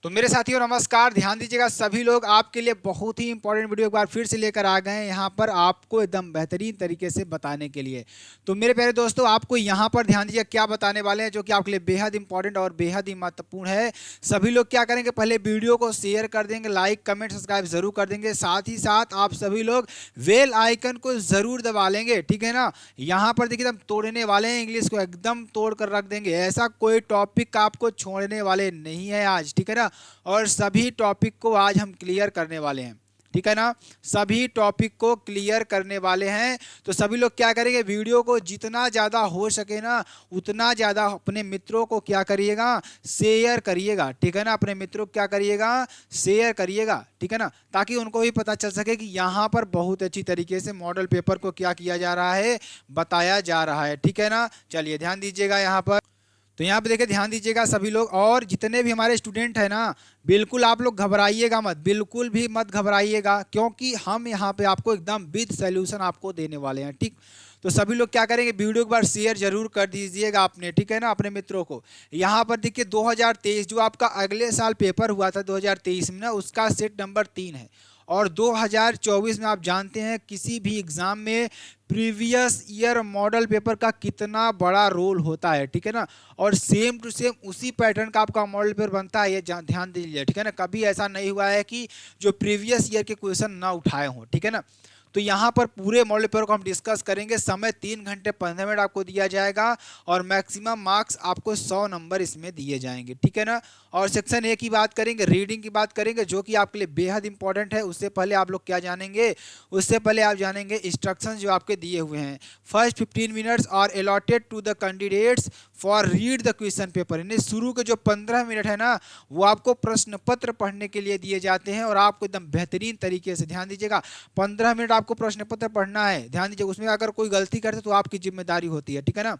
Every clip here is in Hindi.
तो मेरे साथियों नमस्कार। ध्यान दीजिएगा सभी लोग, आपके लिए बहुत ही इंपॉर्टेंट वीडियो एक बार फिर से लेकर आ गए हैं यहाँ पर आपको एकदम बेहतरीन तरीके से बताने के लिए। तो मेरे प्यारे दोस्तों, आपको यहाँ पर ध्यान दीजिए क्या बताने वाले हैं जो कि आपके लिए बेहद इंपॉर्टेंट और बेहद ही महत्वपूर्ण है। सभी लोग क्या करेंगे, पहले वीडियो को शेयर कर देंगे, लाइक कमेंट सब्सक्राइब जरूर कर देंगे। साथ ही साथ आप सभी लोग बेल आइकन को जरूर दबा लेंगे, ठीक है ना। यहाँ पर देखिए एकदम तोड़ने वाले हैं, इंग्लिश को एकदम तोड़ कर रख देंगे। ऐसा कोई टॉपिक आपको छोड़ने वाले नहीं है आज, ठीक है ना। और सभी टॉपिक को आज हम क्लियर करने वाले हैं, ठीक है ना। सभी टॉपिक को क्लियर करने वाले हैं। तो सभी लोग क्या करेंगे, वीडियो को जितना ज़्यादा हो सके ना उतना ज़्यादा अपने मित्रों को क्या करिएगा, शेयर करिएगा, ठीक है ना। अपने मित्रों को क्या करिएगा, शेयर करिएगा, ठीक है ना, ताकि उनको भी पता चल सके कि यहाँ पर बहुत अच्छी तरीके से मॉडल पेपर को क्या किया जा रहा है, बताया जा रहा है, ठीक है ना। चलिए ध्यान दीजिएगा यहाँ पर। तो यहाँ पे देखिए ध्यान दीजिएगा सभी लोग, और जितने भी हमारे स्टूडेंट हैं ना, बिल्कुल आप लोग घबराइएगा मत, बिल्कुल भी मत घबराइएगा, क्योंकि हम यहाँ पे आपको एकदम विद सॉल्यूशन आपको देने वाले हैं, ठीक। तो सभी लोग क्या करेंगे, वीडियो एक बार शेयर जरूर कर दीजिएगा आपने, ठीक है ना, अपने मित्रों को। यहाँ पर देखिए 2023 जो आपका अगले साल पेपर हुआ था 2023 में ना, उसका सेट नंबर 3 है। और 2024 में आप जानते हैं किसी भी एग्जाम में प्रीवियस ईयर मॉडल पेपर का कितना बड़ा रोल होता है, ठीक है ना। और सेम टू सेम उसी पैटर्न का आपका मॉडल पेपर बनता है, ये ध्यान दीजिए, ठीक है ना। कभी ऐसा नहीं हुआ है कि जो प्रीवियस ईयर के क्वेश्चन ना उठाए हों, ठीक है ना। तो यहाँ पर पूरे मॉडल पेपर को हम डिस्कस करेंगे। समय 3 घंटे 15 मिनट आपको दिया जाएगा और मैक्सिमम मार्क्स आपको 100 नंबर इसमें दिए जाएंगे, ठीक है ना। और सेक्शन ए की बात करेंगे, रीडिंग की बात करेंगे, जो कि आपके लिए बेहद इंपॉर्टेंट है। उससे पहले आप लोग क्या जानेंगे, उससे पहले आप जानेंगे इंस्ट्रक्शंस जो आपके दिए हुए हैं। First 15 minutes are allotted to the candidates for read the question paper. यानी शुरू के जो 15 मिनट है ना, वो आपको प्रश्न पत्र पढ़ने के लिए दिए जाते हैं। और आपको एकदम बेहतरीन तरीके से ध्यान दीजिएगा, 15 मिनट आपको प्रश्न पत्र पढ़ना है। ध्यान दीजिए, उसमें अगर कोई गलती करते तो आपकी जिम्मेदारी होती है, ठीक है ना।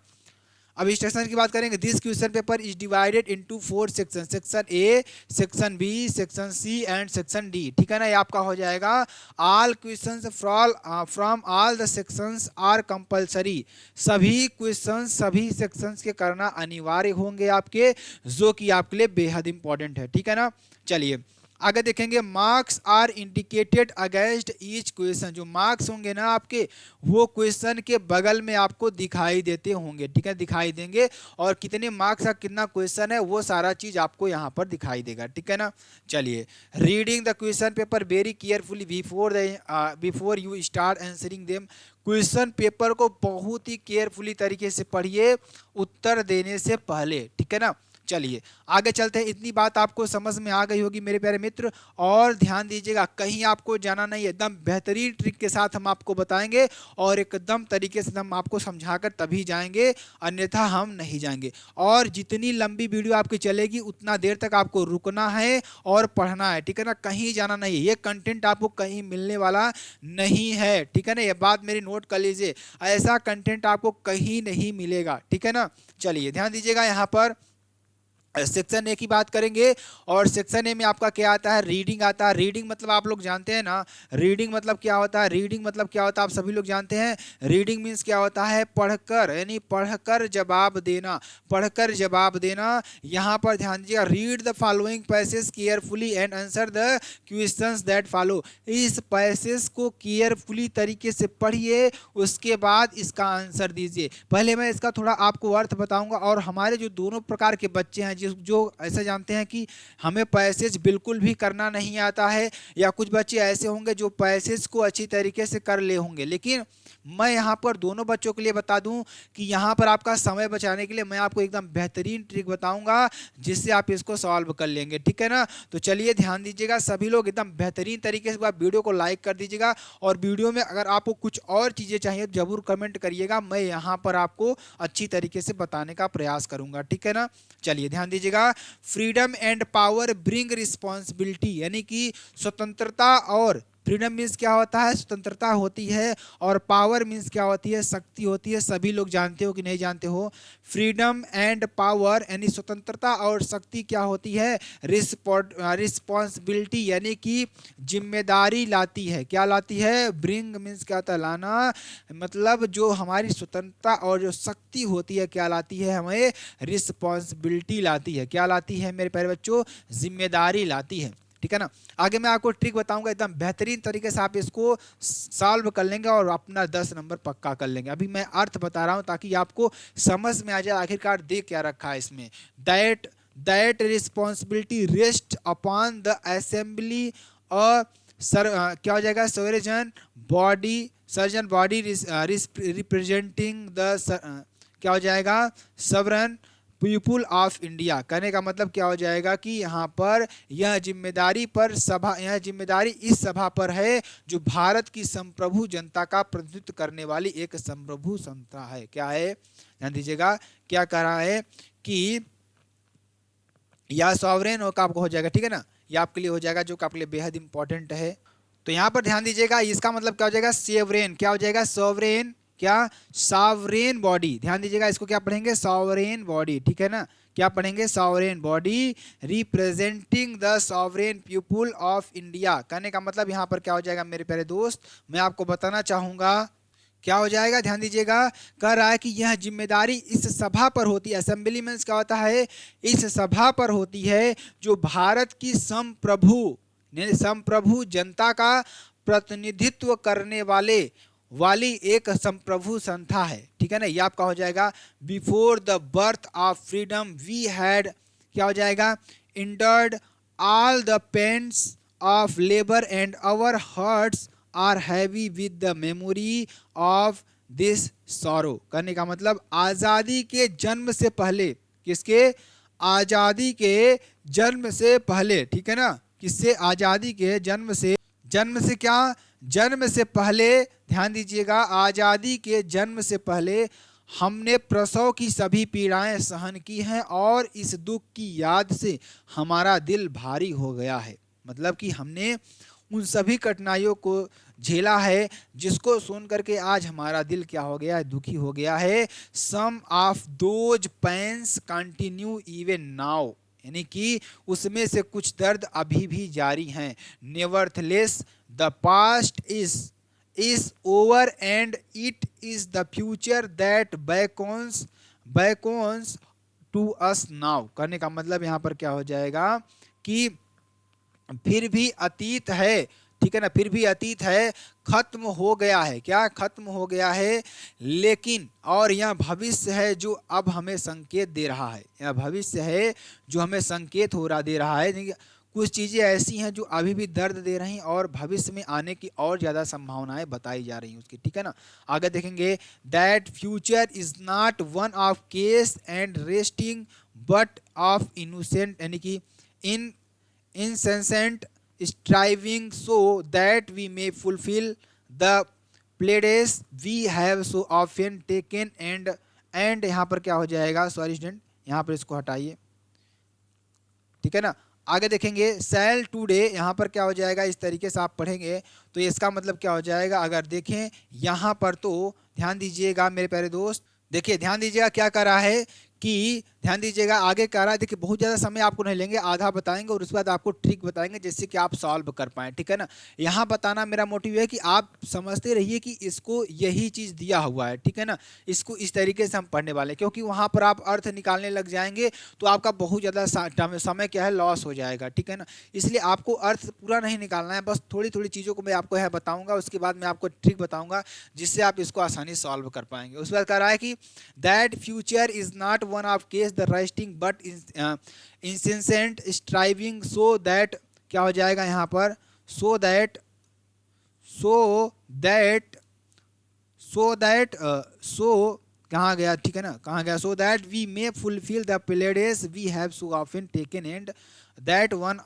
अब इंस्ट्रक्शन की बात करेंगे। This question paper is divided into 4 section, section A, section B, section C and section D, ठीक है ना। ये आपका हो जाएगा all questions from all the sections are compulsory. सभी क्वेश्चंस सभी सेक्शंस के करना अनिवार्य होंगे आपके, जो कि आपके लिए बेहद इंपॉर्टेंट है, ठीक है ना। चलिए आगे देखेंगे। Marks are indicated against each question. जो मार्क्स होंगे ना आपके, वो क्वेश्चन के बगल में आपको दिखाई देते होंगे, ठीक है, दिखाई देंगे। और कितने मार्क्स का कितना क्वेश्चन है वो सारा चीज आपको यहाँ पर दिखाई देगा, ठीक है ना। चलिए, reading the question paper very carefully before you start answering them. Question paper को बहुत ही केयरफुली तरीके से पढ़िए उत्तर देने से पहले, ठीक है ना। चलिए आगे चलते हैं। इतनी बात आपको समझ में आ गई होगी मेरे प्यारे मित्र। और ध्यान दीजिएगा, कहीं आपको जाना नहीं है, एकदम बेहतरीन ट्रिक के साथ हम आपको बताएंगे और एकदम तरीके से हम आपको समझाकर तभी जाएंगे, अन्यथा हम नहीं जाएंगे। और जितनी लंबी वीडियो आपकी चलेगी उतना देर तक आपको रुकना है और पढ़ना है, ठीक है ना। कहीं जाना नहीं है, ये कंटेंट आपको कहीं मिलने वाला नहीं है, ठीक है ना। ये बात मेरी नोट कर लीजिए, ऐसा कंटेंट आपको कहीं नहीं मिलेगा, ठीक है ना। चलिए ध्यान दीजिएगा यहाँ पर। सेक्शन ए की बात करेंगे। और सेक्शन ए में आपका क्या आता है, रीडिंग आता है। रीडिंग मतलब आप लोग जानते हैं ना, रीडिंग मतलब क्या होता है, रीडिंग मतलब क्या होता है आप सभी लोग जानते हैं। रीडिंग मीन्स क्या होता है, पढ़कर, यानी पढ़कर जवाब देना, पढ़कर जवाब देना। यहाँ पर ध्यान दीजिएगा, read the following passage carefully and answer the questions that follow. इस पैसेज को केयरफुली तरीके से पढ़िए, उसके बाद इसका आंसर दीजिए। पहले मैं इसका थोड़ा आपको अर्थ बताऊंगा। और हमारे जो दोनों प्रकार के बच्चे हैं जो ऐसा जानते हैं कि हमें पैसेज बिल्कुल भी करना नहीं आता है, या कुछ बच्चे ऐसे होंगे जो पैसेज को अच्छी तरीके से कर ले होंगे, लेकिन मैं यहाँ पर दोनों बच्चों के लिए बता दूं कि यहाँ पर आपका समय बचाने के लिए मैं आपको एकदम बेहतरीन ट्रिक बताऊंगा जिससे आप इसको सॉल्व कर लेंगे, ठीक है ना। तो चलिए ध्यान दीजिएगा सभी लोग, एकदम बेहतरीन तरीके से आप वीडियो को लाइक कर दीजिएगा। और वीडियो में अगर आपको कुछ और चीज़ें चाहिए तो जरूर कमेंट करिएगा, मैं यहाँ पर आपको अच्छी तरीके से बताने का प्रयास करूँगा, ठीक है ना। चलिए ध्यान दीजिएगा। Freedom and power bring responsibility, यानी कि स्वतंत्रता और फ्रीडम मीन्स क्या होता है, स्वतंत्रता होती है, और पावर मीन्स क्या होती है, शक्ति होती है। सभी लोग जानते हो कि नहीं जानते हो? फ्रीडम एंड पावर यानी स्वतंत्रता और शक्ति क्या होती है, रिस्पॉन्सिबिलिटी यानी कि जिम्मेदारी लाती है। क्या लाती है? ब्रिंग मीन्स क्या होता है, लाना, मतलब जो हमारी स्वतंत्रता और जो शक्ति होती है क्या लाती है, हमें रिस्पॉन्सिबिलिटी लाती है। क्या लाती है मेरे प्यारे बच्चों? जिम्मेदारी लाती है। ठीक है ना। आगे मैं आपको ट्रिक बताऊंगा, एकदम बेहतरीन तरीके से आप इसको सॉल्व कर लेंगे और अपना 10 नंबर पक्का कर लेंगे। अभी मैं अर्थ बता रहा हूं ताकि आपको समझ में आ जाए आखिरकार दे क्या रखा है इसमें। That responsibility rest upon the assembly और क्या हो जाएगा, सर्जन बॉडी रिप्रेजेंटिंग द क्या हो जाएगा, सवरन पीपुल ऑफ इंडिया। कहने का मतलब क्या हो जाएगा कि यहाँ पर यह जिम्मेदारी इस सभा पर है जो भारत की संप्रभु जनता का प्रतिनिधित्व करने वाली एक संप्रभु संस्था है। क्या है, ध्यान दीजिएगा, क्या कह रहा है कि या सॉवरेन का आपको हो जाएगा। ठीक है ना, ये आपके लिए हो जाएगा जो कि आपके लिए बेहद इंपॉर्टेंट है। तो यहाँ पर ध्यान दीजिएगा, इसका मतलब क्या हो जाएगा, सेवरेन। क्या हो जाएगा, सॉवरेन, क्या, सॉवरेन बॉडी। ध्यान दीजिएगा, इसको क्या पढ़ेंगे, सॉवरेन बॉडी। ठीक है ना, क्या पढ़ेंगे, sovereign body representing the sovereign people of India. कहने का मतलब यहाँ पर क्या हो जाएगा मेरे प्यारे दोस्त, मैं आपको बताना चाहूंगा क्या हो जाएगा। ध्यान दीजिएगा, कह रहा है कि यह जिम्मेदारी इस सभा पर होती है। असेंबली में क्या होता है, इस सभा पर होती है जो भारत की संप्रभु जनता का प्रतिनिधित्व करने वाली एक संप्रभु संस्था है। ठीक है ना, ये आपका हो जाएगा, before the birth of freedom we had, क्या हो जाएगा, endured all the pains of labour and our hearts are heavy with the memory of this sorrow. कहने का मतलब आज़ादी के जन्म से पहले, किसके, आज़ादी के जन्म से पहले। ठीक है ना, किससे, आज़ादी के जन्म से क्या, जन्म से पहले। ध्यान दीजिएगा, आज़ादी के जन्म से पहले हमने प्रसव की सभी पीड़ाएं सहन की हैं और इस दुख की याद से हमारा दिल भारी हो गया है। मतलब कि हमने उन सभी कठिनाइयों को झेला है जिसको सुन करके आज हमारा दिल क्या हो गया है, दुखी हो गया है। Some of those pains continue even now, यानी कि उसमें से कुछ दर्द अभी भी जारी हैं। Nevertheless the past is over and it is the future that beckons to us now. कहने का मतलब यहाँ पर क्या हो जाएगा कि फिर भी अतीत है। ठीक है ना, फिर भी अतीत है, खत्म हो गया है। क्या, खत्म हो गया है, लेकिन और यह भविष्य है जो अब हमें संकेत दे रहा है। यह भविष्य है जो हमें संकेत दे रहा है। कुछ चीज़ें ऐसी हैं जो अभी भी दर्द दे रही हैं और भविष्य में आने की और ज़्यादा संभावनाएं बताई जा रही हैं उसकी। ठीक है ना, आगे देखेंगे, that future is not one of case and resting but of innocent, यानी कि incessant striving so that we may fulfill the pledges we have so often taken and यहाँ पर क्या हो जाएगा, सॉरी स्टूडेंट, यहाँ पर इसको हटाइए। ठीक है ना, आगे देखेंगे, सेल टुडे, यहाँ पर क्या हो जाएगा, इस तरीके से आप पढ़ेंगे तो इसका मतलब क्या हो जाएगा। अगर देखें यहाँ पर तो ध्यान दीजिएगा मेरे प्यारे दोस्त, देखिए ध्यान दीजिएगा क्या कर रहा है कि, ध्यान दीजिएगा आगे कह रहा है, देखिए बहुत ज़्यादा समय आपको नहीं लेंगे, आधा बताएंगे और उसके बाद आपको ट्रिक बताएंगे जिससे कि आप सॉल्व कर पाएँ। ठीक है ना, यहाँ बताना मेरा मोटिव है कि आप समझते रहिए कि इसको यही चीज़ दिया हुआ है। ठीक है ना, इसको इस तरीके से हम पढ़ने वाले, क्योंकि वहाँ पर आप अर्थ निकालने लग जाएंगे तो आपका बहुत ज़्यादा समय क्या है, लॉस हो जाएगा। ठीक है ना, इसलिए आपको अर्थ पूरा नहीं निकालना है, बस थोड़ी थोड़ी चीज़ों को मैं आपको है बताऊँगा, उसके बाद मैं आपको ट्रिक बताऊँगा जिससे आप इसको आसानी सॉल्व कर पाएंगे। उसके बाद कह रहा है कि that future is not one of case the resting but incessant striving so that, क्या हो जाएगा यहाँ पर, so that कहाँ गया, ठीक है ना, कहाँ गया, so that we may fulfill the pledges we have so often taken and that one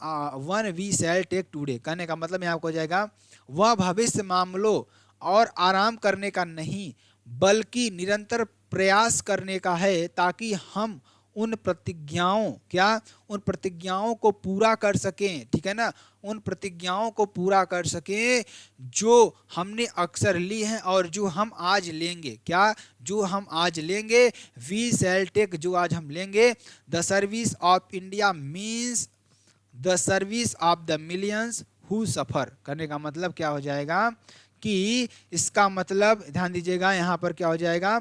we shall take today। कहने का मतलब यहाँ हो जाएगा, वह भविष्य मामलों और आराम करने का नहीं बल्कि निरंतर प्रयास करने का है ताकि हम उन प्रतिज्ञाओं उन प्रतिज्ञाओं को पूरा कर सकें, ठीक है ना, उन प्रतिज्ञाओं को पूरा कर सकें जो हमने अक्सर ली हैं और जो हम आज लेंगे। जो हम आज लेंगे। वी शैल टेक, जो आज हम लेंगे। The service of India means the service of the millions who suffer. करने का मतलब क्या हो जाएगा कि इसका मतलब ध्यान दीजिएगा, यहाँ पर क्या हो जाएगा,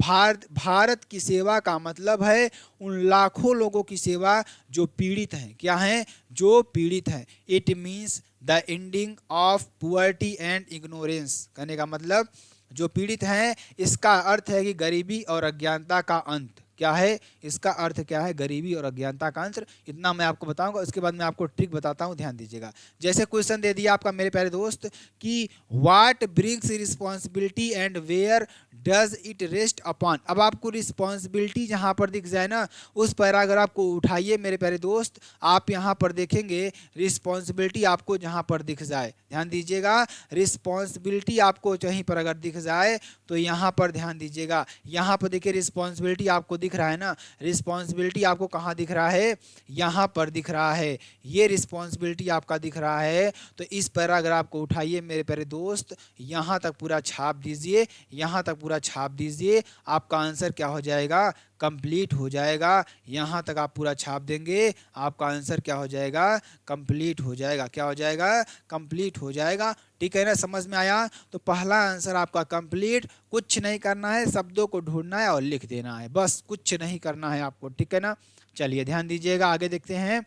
भारत की सेवा का मतलब है उन लाखों लोगों की सेवा जो पीड़ित हैं। क्या हैं? जो पीड़ित हैं। It means the ending of poverty and ignorance. कहने का मतलब जो पीड़ित हैं, इसका अर्थ है कि गरीबी और अज्ञानता का अंत। क्या है इसका अर्थ? क्या है? गरीबी और अज्ञानता का अंत। इतना मैं आपको बताऊंगा, उसके बाद मैं आपको ट्रिक बताता हूं, ध्यान दीजिएगा। जैसे क्वेश्चन दे दिया आपका मेरे प्यारे दोस्त कि what brings responsibility and where does it rest upon. अब आपको रिस्पॉन्सिबिलिटी जहां पर दिख जाए ना, उस पैराग्राफ को उठाइए मेरे प्यारे दोस्त। आप यहां पर देखेंगे रिस्पॉन्सिबिलिटी आपको जहां पर दिख जाए, ध्यान दीजिएगा, रिस्पॉन्सिबिलिटी आपको कहीं पर अगर दिख जाए तो यहां पर ध्यान दीजिएगा। यहां पर देखिए रिस्पॉन्सिबिलिटी आपको दिख रहा है ना, रिस्पॉन्सिबिलिटी आपको कहाँ दिख रहा है? यहाँ पर दिख रहा है। ये रिस्पॉन्सिबिलिटी आपका दिख रहा है। तो इस पैराग्राफ को उठाइए मेरे प्यारे दोस्त, यहाँ तक पूरा छाप दीजिए, यहाँ तक पूरा छाप दीजिए। आपका आंसर क्या हो जाएगा? कंप्लीट हो जाएगा। यहाँ तक आप पूरा छाप देंगे, आपका आंसर क्या हो जाएगा? कंप्लीट हो जाएगा। क्या हो जाएगा? कंप्लीट हो जाएगा। ठीक है ना, समझ में आया? तो पहला आंसर आपका कंप्लीट। कुछ नहीं करना है, शब्दों को ढूंढना है और लिख देना है, बस कुछ नहीं करना है आपको। ठीक है ना, चलिए ध्यान दीजिएगा, आगे देखते हैं।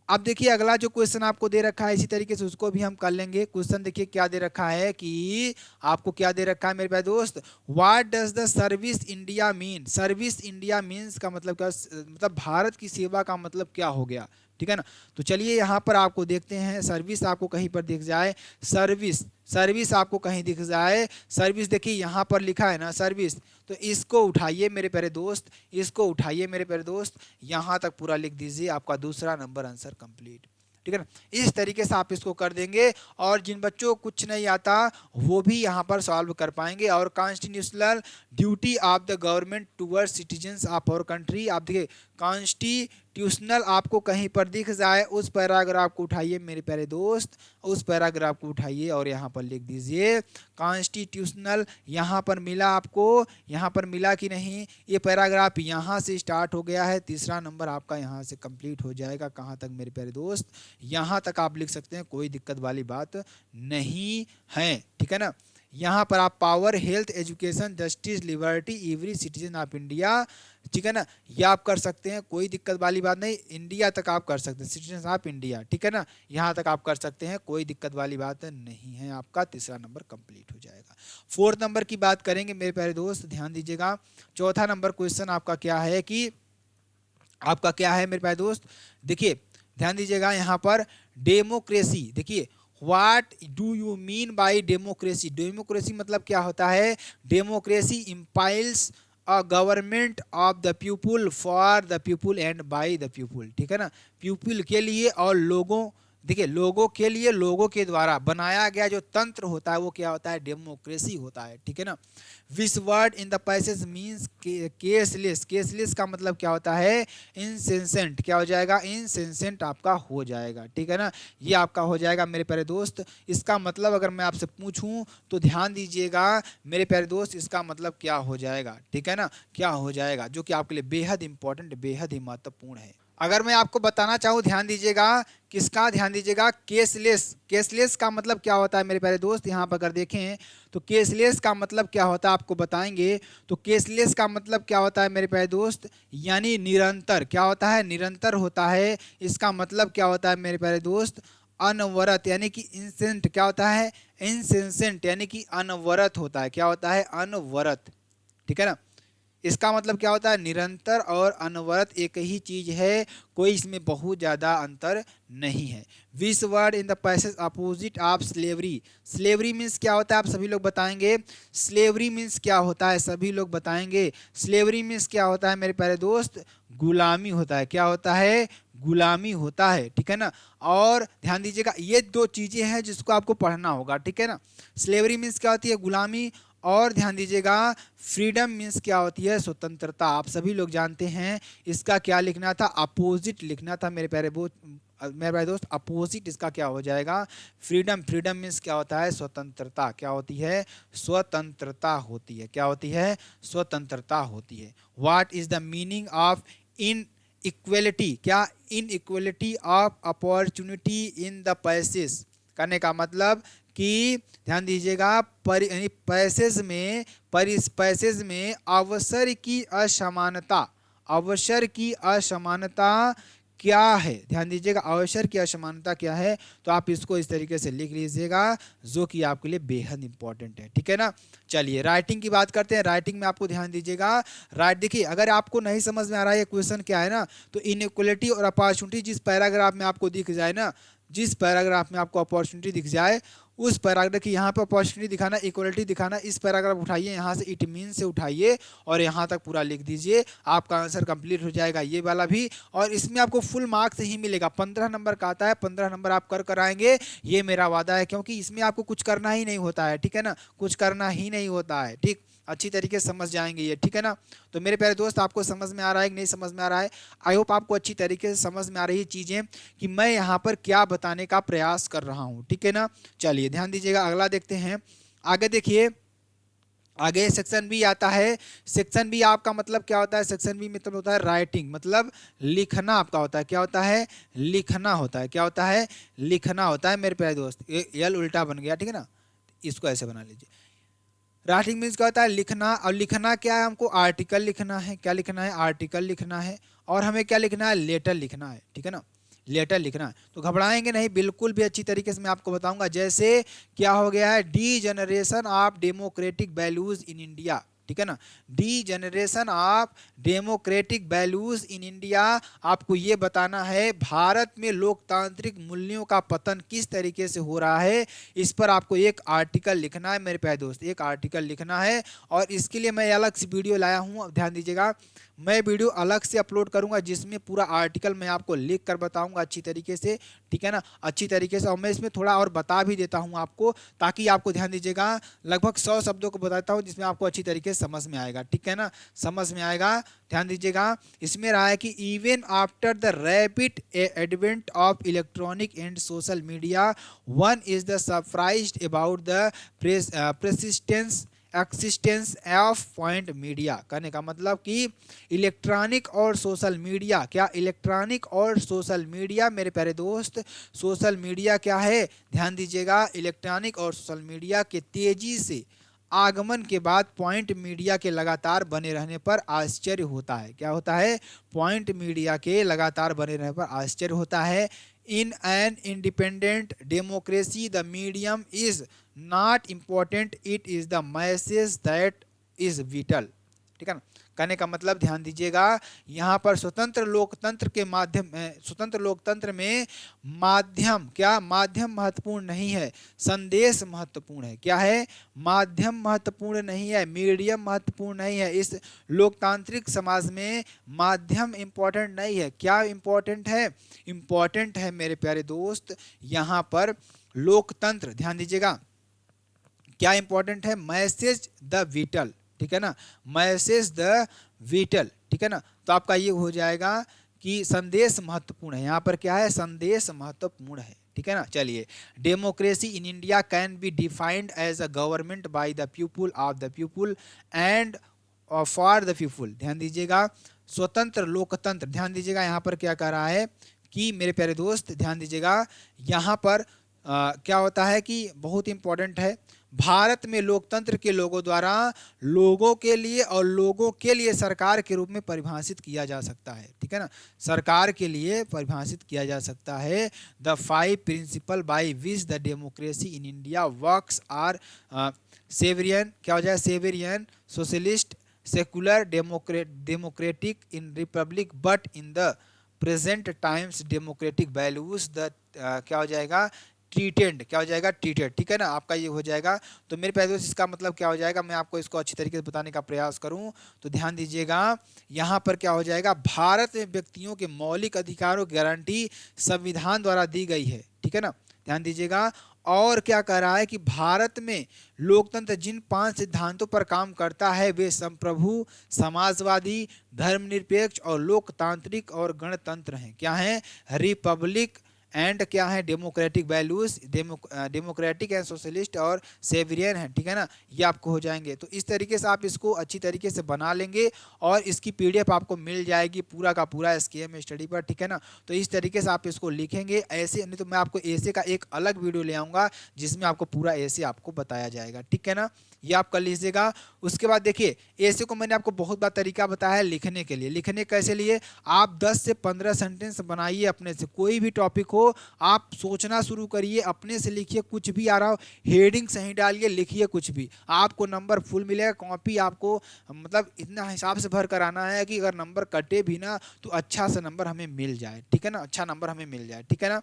अब देखिए अगला जो क्वेश्चन आपको दे रखा है, इसी तरीके से उसको भी हम कर लेंगे। क्वेश्चन देखिए क्या दे रखा है कि आपको क्या दे रखा है मेरे प्यारे दोस्त, what does the service India mean. Service India means का मतलब क्या, मतलब भारत की सेवा का मतलब क्या हो गया। ठीक है ना, तो चलिए यहाँ पर आपको देखते हैं। सर्विस आपको कहीं पर दिख जाए, सर्विस आपको कहीं दिख जाए, सर्विस देखिए यहाँ पर लिखा है ना सर्विस, तो इसको उठाइए मेरे प्यारे दोस्त, इसको उठाइए मेरे प्यारे दोस्त, यहाँ तक पूरा लिख दीजिए। आपका दूसरा नंबर आंसर कंप्लीट। ठीक है ना, इस तरीके से आप इसको कर देंगे और जिन बच्चों को कुछ नहीं आता वो भी यहाँ पर सॉल्व कर पाएंगे। और constitutional duty of the government towards citizens of our country. आप देखिए कॉन्स्टिट्यूशनल आपको कहीं पर दिख जाए, उस पैराग्राफ को उठाइए मेरे प्यारे दोस्त, उस पैराग्राफ को उठाइए और यहाँ पर लिख दीजिए कॉन्स्टिट्यूशनल। यहाँ पर मिला आपको, यहाँ पर मिला कि नहीं? ये पैराग्राफ यहाँ से स्टार्ट हो गया है, तीसरा नंबर आपका यहाँ से कंप्लीट हो जाएगा। कहाँ तक मेरे प्यारे दोस्त? यहाँ तक आप लिख सकते हैं, कोई दिक्कत वाली बात नहीं है। ठीक है ना, यहाँ पर आप power, health, education, justice, liberty, every citizen of India, ठीक है ना, ये आप कर सकते हैं, कोई दिक्कत वाली बात नहीं। इंडिया तक आप कर सकते हैं, सिटीजन ऑफ इंडिया, ठीक है ना, यहाँ तक आप कर सकते हैं, कोई दिक्कत वाली बात नहीं है। आपका तीसरा नंबर कंप्लीट हो जाएगा। फोर्थ नंबर की बात करेंगे मेरे प्यारे दोस्त, ध्यान दीजिएगा। चौथा नंबर क्वेश्चन आपका क्या है कि आपका क्या है मेरे प्यारे दोस्त, देखिए ध्यान दीजिएगा यहाँ पर डेमोक्रेसी। देखिए what do you mean by democracy. Democracy मतलब क्या होता है? Democracy implies a government of the people, for the people and by the people. ठीक है ना, पीपुल के लिए और लोगों, देखिए लोगों के लिए, लोगों के द्वारा बनाया गया जो तंत्र होता है वो क्या होता है? डेमोक्रेसी होता है। ठीक है ना, विच word in the passage means caseless. Caseless का मतलब क्या होता है? इनसेंसेंट। क्या हो जाएगा? इनसेंसेंट आपका हो जाएगा। ठीक है ना, ये आपका हो जाएगा मेरे प्यारे दोस्त। इसका मतलब अगर मैं आपसे पूछूं तो ध्यान दीजिएगा मेरे प्यारे दोस्त, इसका मतलब क्या हो जाएगा? ठीक है ना, क्या हो जाएगा, जो कि आपके लिए बेहद इंपॉर्टेंट, बेहद ही महत्वपूर्ण है। अगर मैं आपको बताना चाहूँ, ध्यान दीजिएगा, किसका? ध्यान दीजिएगा, केसलेस। केसलेस का मतलब क्या होता है मेरे प्यारे दोस्त? यहाँ पर अगर देखें तो केसलेस का मतलब क्या होता है आपको बताएंगे। तो केसलेस का मतलब क्या होता है मेरे प्यारे दोस्त? यानी निरंतर। क्या होता है? निरंतर होता है। इसका मतलब क्या होता है मेरे प्यारे दोस्त? अनवरत, यानी कि इंसेंट। क्या होता है? इंसेंसेंट, यानी कि अनवरत होता है। क्या होता है? अनवरत। ठीक है ना, इसका मतलब क्या होता है? निरंतर और अनवरत एक ही चीज है, कोई इसमें बहुत ज़्यादा अंतर नहीं है। Which word in the passage opposite of slavery. Slavery means क्या होता है? आप सभी लोग बताएंगे। स्लेवरी मीन्स क्या होता है? सभी लोग बताएंगे। स्लेवरी मीन्स क्या होता है मेरे प्यारे दोस्त? गुलामी होता है। क्या होता है? गुलामी होता है। ठीक है ना, और ध्यान दीजिएगा ये दो चीज़ें हैं जिसको आपको पढ़ना होगा। ठीक है ना, स्लेवरी मीन्स क्या होती है? गुलामी, और ध्यान दीजिएगा फ्रीडम मीन्स क्या होती है, स्वतंत्रता। आप सभी लोग जानते हैं इसका क्या लिखना था, अपोजिट लिखना था मेरे प्यारे दोस्त। अपोजिट इसका क्या हो जाएगा, फ्रीडम। फ्रीडम मीन्स क्या होता है, स्वतंत्रता। क्या होती है, स्वतंत्रता होती है। क्या होती है, स्वतंत्रता होती है। What is the meaning of inequality, क्या inequality of opportunity in the passage, करने का मतलब कि ध्यान दीजिएगा पैसेज में अवसर की असमानता, अवसर की असमानता क्या है। ध्यान दीजिएगा अवसर की असमानता क्या है, तो आप इसको इस तरीके से लिख लीजिएगा जो कि आपके लिए बेहद इंपॉर्टेंट है, ठीक है ना। चलिए राइटिंग की बात करते हैं। राइटिंग में आपको ध्यान दीजिएगा, देखिए अगर आपको नहीं समझ में आ रहा है ये क्वेश्चन क्या है ना, तो इनइक्वलिटी और अपॉर्चुनिटी जिस पैराग्राफ में आपको दिख जाए ना, जिस पैराग्राफ में आपको अपॉर्चुनिटी दिख जाए उस पैराग्राफ की यहाँ पर अपॉर्चुनिटी दिखाना, इक्वलिटी दिखाना, इस पैराग्राफ उठाइए, यहाँ से इट मीन से उठाइए और यहाँ तक पूरा लिख दीजिए, आपका आंसर कंप्लीट हो जाएगा। ये वाला भी, और इसमें आपको फुल मार्क्स ही मिलेगा। 15 नंबर का आता है, 15 नंबर आप कर आएंगे, ये मेरा वादा है, क्योंकि इसमें आपको कुछ करना ही नहीं होता है, ठीक है ना, कुछ करना ही नहीं होता है, ठीक। अच्छी तरीके से समझ जाएंगे ये, ठीक है ना। तो मेरे प्यारे दोस्त आपको समझ में आ रहा है कि नहीं समझ में आ रहा है, आई होप आपको अच्छी तरीके से समझ में आ रही है चीज़ें कि मैं यहाँ पर क्या बताने का प्रयास कर रहा हूँ, ठीक है ना। चलिए ध्यान दीजिएगा, अगला देखते हैं। आगे देखिए, आगे सेक्शन बी आता है। सेक्शन बी आपका मतलब क्या होता है, सेक्शन बी मतलब होता है राइटिंग, मतलब लिखना आपका होता है। क्या होता है, लिखना होता है। क्या होता है, लिखना होता है मेरे प्यारे दोस्त। यल उल्टा बन गया, ठीक है ना, इसको ऐसे बना लीजिए। राइटिंग मीन्स क्या होता है, लिखना। और लिखना क्या है, हमको आर्टिकल लिखना है। क्या लिखना है, आर्टिकल लिखना है। और हमें क्या लिखना है, लेटर लिखना है, ठीक है ना, लेटर लिखना है। तो घबराएंगे नहीं, बिल्कुल भी अच्छी तरीके से मैं आपको बताऊंगा। जैसे क्या हो गया है, D generation of democratic values in India, ठीक है ना, D generation of democratic values in India. आपको ये बताना है भारत में लोकतांत्रिक मूल्यों का पतन किस तरीके से हो रहा है, इस पर आपको एक आर्टिकल लिखना है मेरे प्यारे दोस्त, एक आर्टिकल लिखना है। और इसके लिए मैं अलग से वीडियो लाया हूँ, ध्यान दीजिएगा, मैं वीडियो अलग से अपलोड करूंगा जिसमें पूरा आर्टिकल मैं आपको लिख कर बताऊंगा अच्छी तरीके से, ठीक है ना, अच्छी तरीके से। और मैं इसमें थोड़ा और बता भी देता हूं आपको, ताकि आपको ध्यान दीजिएगा, लगभग 100 शब्दों को बताता हूं जिसमें आपको अच्छी तरीके से समझ में आएगा, ठीक है ना, समझ में आएगा। ध्यान दीजिएगा, इसमें रहा है कि even after the rapid advent of electronic and social media one is the surprised about the persistence existence of print media. कहने का मतलब कि इलेक्ट्रॉनिक और सोशल मीडिया, क्या इलेक्ट्रॉनिक और सोशल मीडिया मेरे प्यारे दोस्त, सोशल मीडिया क्या है, ध्यान दीजिएगा, इलेक्ट्रॉनिक और सोशल मीडिया के तेजी से आगमन के बाद पॉइंट मीडिया के लगातार बने रहने पर आश्चर्य होता है। क्या होता है, पॉइंट मीडिया के लगातार बने रहने पर आश्चर्य होता है। In an independent democracy the medium is not important, it is the message that is whittle, ठीक है ना। कहने का मतलब ध्यान दीजिएगा, यहाँ पर स्वतंत्र लोकतंत्र के माध्यम स्वतंत्र लोकतंत्र में माध्यम, क्या माध्यम महत्वपूर्ण नहीं है, संदेश महत्वपूर्ण है। क्या है, माध्यम महत्वपूर्ण नहीं है, मीडियम महत्वपूर्ण नहीं है। इस लोकतांत्रिक समाज में माध्यम इंपॉर्टेंट नहीं है। क्या इंपॉर्टेंट है, इंपॉर्टेंट है मेरे प्यारे दोस्त यहाँ पर लोकतंत्र। ध्यान दीजिएगा, क्या इंपॉर्टेंट है, मैसेज द विटल, ठीक है ना, मैसेज द विटल, ठीक है ना। तो आपका ये हो जाएगा कि संदेश महत्वपूर्ण है, यहाँ पर क्या है, संदेश महत्वपूर्ण है, ठीक है ना। चलिए, democracy in India can be defined as a government by the people, of the people and for the people. ध्यान दीजिएगा, स्वतंत्र लोकतंत्र, ध्यान दीजिएगा यहाँ पर क्या कह रहा है कि मेरे प्यारे दोस्त ध्यान दीजिएगा, यहाँ पर क्या होता है कि बहुत इंपॉर्टेंट है, भारत में लोकतंत्र के लोगों द्वारा लोगों के लिए और लोगों के लिए सरकार के रूप में परिभाषित किया जा सकता है, ठीक है ना, सरकार के लिए परिभाषित किया जा सकता है। The 5 principle by which the democracy in India works are sovereign, क्या हो जाए, sovereign, socialist, secular, democratic in republic, but in the present times democratic values the क्या हो जाएगा, ट्रीटेड, क्या हो जाएगा, ट्रीटेड, ठीक है ना, आपका ये हो जाएगा। तो मेरे प्यारे दोस्त इसका मतलब क्या हो जाएगा, मैं आपको इसको अच्छी तरीके से बताने का प्रयास करूं तो ध्यान दीजिएगा, यहाँ पर क्या हो जाएगा, भारत में व्यक्तियों के मौलिक अधिकारों की गारंटी संविधान द्वारा दी गई है, ठीक है ना, ध्यान दीजिएगा। और क्या कह रहा है कि भारत में लोकतंत्र जिन 5 सिद्धांतों पर काम करता है वे संप्रभु, समाजवादी, धर्मनिरपेक्ष और लोकतांत्रिक और गणतंत्र हैं। क्या है? रिपब्लिक एंड क्या है? Democratic values, democratic and socialist और सेवियरियन है। ठीक है ना, ये आपको हो जाएंगे। तो इस तरीके से आप इसको अच्छी तरीके से बना लेंगे और इसकी पीडीएफ आपको मिल जाएगी पूरा का पूरा एसकेएम स्टडी पर। ठीक है ना, तो इस तरीके से आप इसको लिखेंगे। ऐसे नहीं तो मैं आपको ऐसे का एक अलग वीडियो ले आऊँगा जिसमें आपको पूरा ऐसे आपको बताया जाएगा। ठीक है ना, ये आप कर लीजिएगा। उसके बाद देखिए, ऐसे को मैंने आपको बहुत बार तरीका बताया है लिखने के लिए। लिखने कैसे लिए? आप 10 से 15 सेंटेंस बनाइए अपने से, कोई भी टॉपिक हो आप सोचना शुरू करिए, अपने से लिखिए, कुछ भी आ रहा हो हेडिंग सही डालिए, लिखिए कुछ भी, आपको नंबर फुल मिलेगा। कॉपी आपको मतलब इतना हिसाब से भर कर आना है कि अगर नंबर कटे भी ना तो अच्छा सा नंबर हमें मिल जाए। ठीक है ना, अच्छा नंबर हमें मिल जाए। ठीक है ना,